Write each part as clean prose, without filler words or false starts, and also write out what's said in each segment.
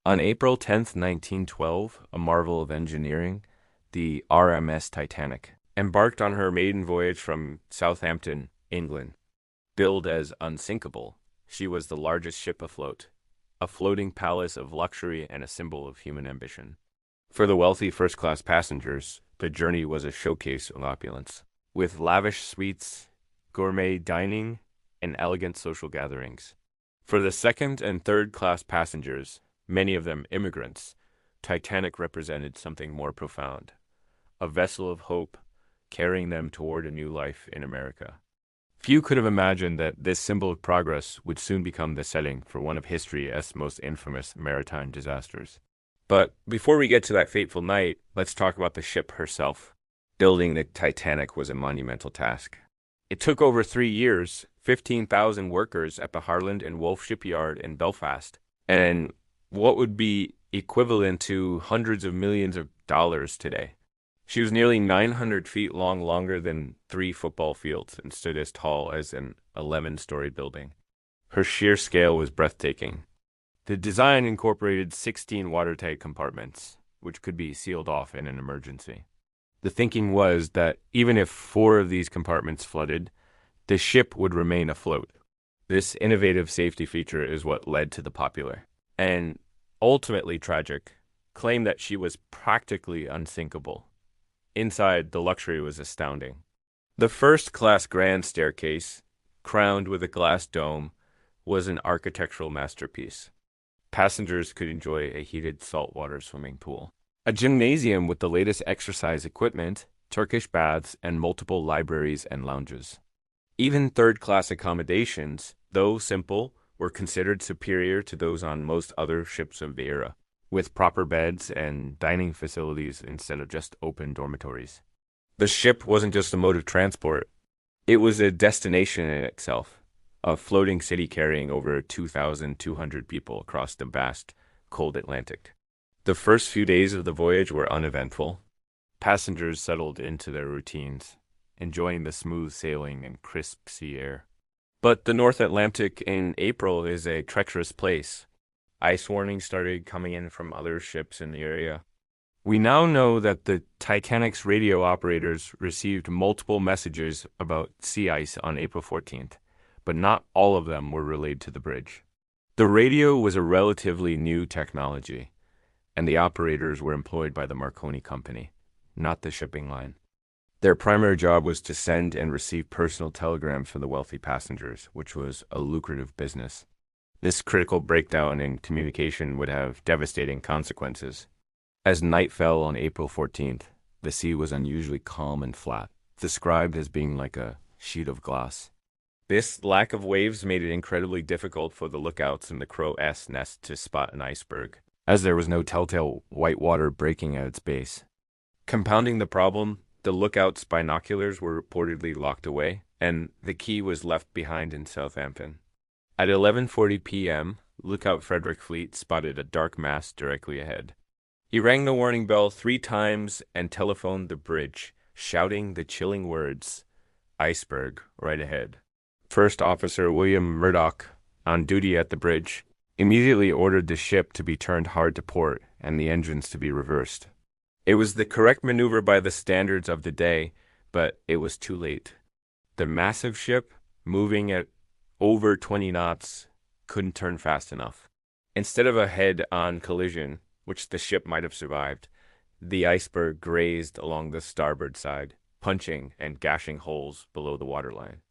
On April 10th, 1912, a marvel of engineering, the RMS Titanic embarked on her maiden voyage from Southampton, England. Billed as unsinkable, she was the largest ship afloat, a floating palace of luxury and a symbol of human ambition. For the wealthy first-class passengers, the journey was a showcase of opulence, with lavish suites, gourmet dining, and elegant social gatherings. For the second and third-class passengers, many of them immigrants, Titanic represented something more profound, a vessel of hope carrying them toward a new life in America. Few could have imagined that this symbol of progress would soon become the setting for one of history's most infamous maritime disasters. But before we get to that fateful night, let's talk about the ship herself. Building the Titanic was a monumental task. It took over 3 years, 15,000 workers at the Harland and Wolff shipyard in Belfast, and what would be equivalent to hundreds of millions of dollars today. She was nearly 900 feet long, longer than 3 football fields, and stood as tall as an 11-story building. Her sheer scale was breathtaking. The design incorporated 16 watertight compartments, which could be sealed off in an emergency. The thinking was that even if 4 of these compartments flooded, the ship would remain afloat. This innovative safety feature is what led to the popular, and ultimately tragic, claim that she was practically unsinkable. Inside, the luxury was astounding. The first-class grand staircase, crowned with a glass dome, was an architectural masterpiece. Passengers could enjoy a heated saltwater swimming pool, a gymnasium with the latest exercise equipment, Turkish baths, and multiple libraries and lounges. Even third-class accommodations, though simple, were considered superior to those on most other ships of the era, with proper beds and dining facilities instead of just open dormitories. The ship wasn't just a mode of transport. It was a destination in itself, a floating city carrying over 2,200 people across the vast, cold Atlantic. The first few days of the voyage were uneventful. Passengers settled into their routines, enjoying the smooth sailing and crisp sea air. But the North Atlantic in April is a treacherous place. Ice warnings started coming in from other ships in the area. We now know that the Titanic's radio operators received multiple messages about sea ice on April 14th, but not all of them were relayed to the bridge. The radio was a relatively new technology, and the operators were employed by the Marconi Company, not the shipping line. Their primary job was to send and receive personal telegrams from the wealthy passengers, which was a lucrative business. This critical breakdown in communication would have devastating consequences. As night fell on April 14th, the sea was unusually calm and flat, described as being like a sheet of glass. This lack of waves made it incredibly difficult for the lookouts in the crow's nest to spot an iceberg, as there was no telltale white water breaking at its base. Compounding the problem, the lookout's binoculars were reportedly locked away, and the key was left behind in Southampton. At 11:40 p.m., lookout Frederick Fleet spotted a dark mass directly ahead. He rang the warning bell 3 times and telephoned the bridge, shouting the chilling words, "Iceberg, right ahead." First Officer William Murdoch, on duty at the bridge, immediately ordered the ship to be turned hard to port and the engines to be reversed. It was the correct maneuver by the standards of the day, but it was too late. The massive ship, moving at over 20 knots, couldn't turn fast enough. Instead of a head-on collision, which the ship might have survived, the iceberg grazed along the starboard side, punching and gashing holes below the waterline.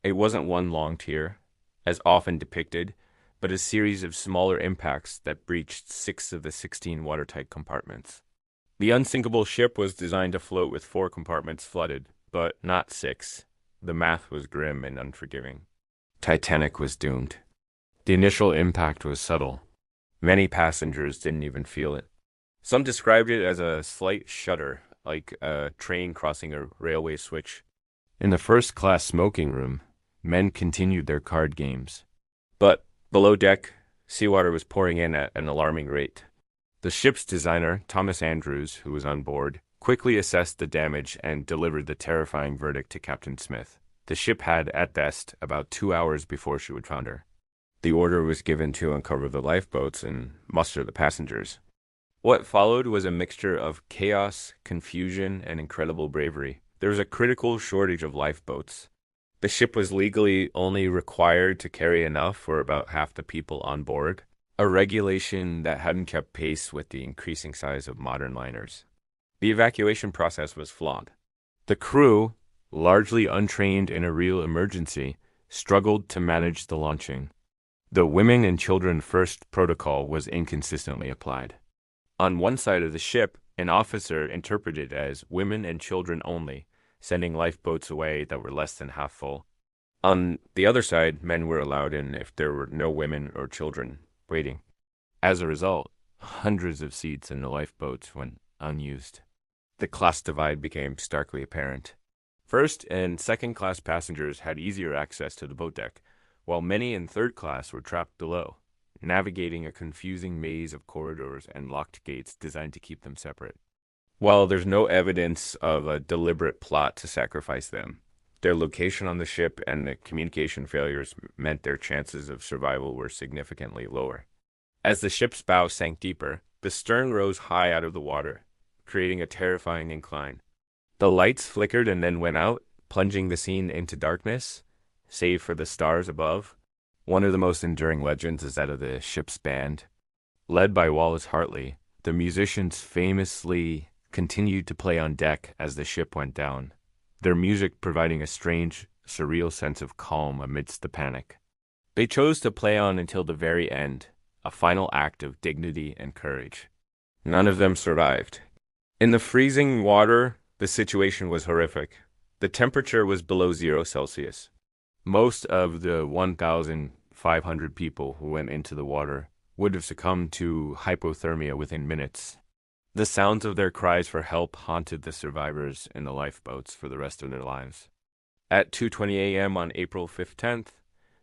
It wasn't one long tear, as often depicted, but a series of smaller impacts that breached 6 of the 16 watertight compartments. The unsinkable ship was designed to float with 4 compartments flooded, but not 6. The math was grim and unforgiving. Titanic was doomed. The initial impact was subtle. Many passengers didn't even feel it. Some described it as a slight shudder, like a train crossing a railway switch. In the first-class smoking room, men continued their card games. But below deck, seawater was pouring in at an alarming rate. The ship's designer, Thomas Andrews, who was on board, quickly assessed the damage and delivered the terrifying verdict to Captain Smith. The ship had, at best, about 2 hours before she would founder. The order was given to uncover the lifeboats and muster the passengers. What followed was a mixture of chaos, confusion, and incredible bravery. There was a critical shortage of lifeboats. The ship was legally only required to carry enough for about half the people on board, a regulation that hadn't kept pace with the increasing size of modern liners. The evacuation process was flawed. The crew, largely untrained in a real emergency, struggled to manage the launching. The women and children first protocol was inconsistently applied. On one side of the ship, an officer interpreted as women and children only, sending lifeboats away that were less than half full. On the other side, men were allowed in if there were no women or children waiting. As a result, hundreds of seats in the lifeboats went unused. The class divide became starkly apparent. First and second class passengers had easier access to the boat deck, while many in third class were trapped below, navigating a confusing maze of corridors and locked gates designed to keep them separate. While there's no evidence of a deliberate plot to sacrifice them, their location on the ship and the communication failures meant their chances of survival were significantly lower. As the ship's bow sank deeper, the stern rose high out of the water, creating a terrifying incline. The lights flickered and then went out, plunging the scene into darkness, save for the stars above. One of the most enduring legends is that of the ship's band. Led by Wallace Hartley, the musicians famously continued to play on deck as the ship went down, their music providing a strange, surreal sense of calm amidst the panic. They chose to play on until the very end, a final act of dignity and courage. None of them survived. In the freezing water, the situation was horrific. The temperature was below 0 Celsius. Most of the 1,500 people who went into the water would have succumbed to hypothermia within minutes. The sounds of their cries for help haunted the survivors in the lifeboats for the rest of their lives. At 2:20 a.m. on April 15th,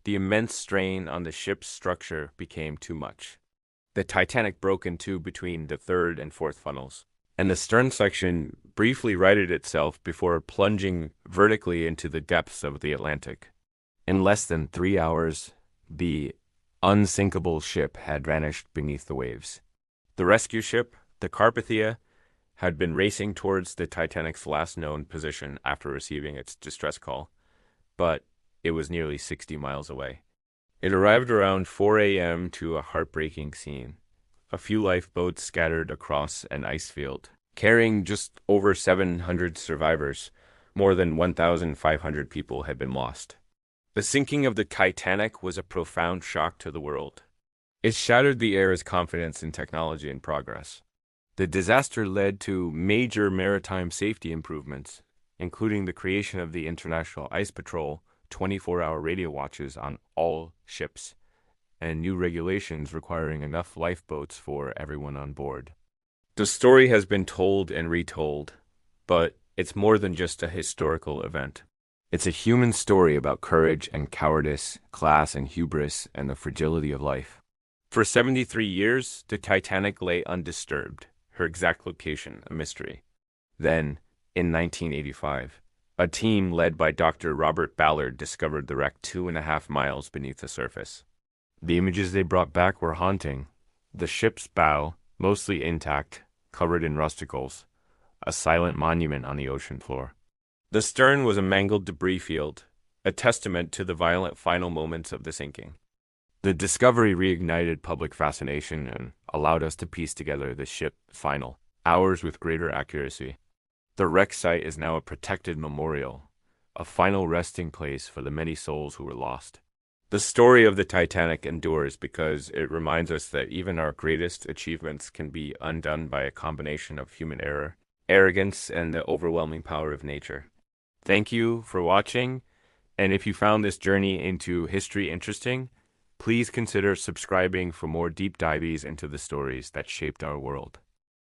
the immense strain on the ship's structure became too much. The Titanic broke in two between the third and fourth funnels, and the stern section briefly righted itself before plunging vertically into the depths of the Atlantic. In less than 3 hours, the unsinkable ship had vanished beneath the waves. The rescue ship, the Carpathia, had been racing towards the Titanic's last known position after receiving its distress call, but it was nearly 60 miles away. It arrived around 4 a.m. to a heartbreaking scene. A few lifeboats scattered across an ice field, carrying just over 700 survivors. More than 1,500 people had been lost. The sinking of the Titanic was a profound shock to the world. It shattered the era's confidence in technology and progress. The disaster led to major maritime safety improvements, including the creation of the International Ice Patrol 24-hour radio watches on all ships, and new regulations requiring enough lifeboats for everyone on board. The story has been told and retold, but it's more than just a historical event. It's a human story about courage and cowardice, class and hubris, and the fragility of life. For 73 years, the Titanic lay undisturbed, her exact location a mystery. Then, in 1985, a team led by Dr. Robert Ballard discovered the wreck 2.5 miles beneath the surface. The images they brought back were haunting. The ship's bow, mostly intact, covered in rusticles, a silent monument on the ocean floor. The stern was a mangled debris field, a testament to the violent final moments of the sinking. The discovery reignited public fascination and allowed us to piece together the ship's final hours with greater accuracy. The wreck site is now a protected memorial, a final resting place for the many souls who were lost. The story of the Titanic endures because it reminds us that even our greatest achievements can be undone by a combination of human error, arrogance, and the overwhelming power of nature. Thank you for watching, and if you found this journey into history interesting, please consider subscribing for more deep dives into the stories that shaped our world.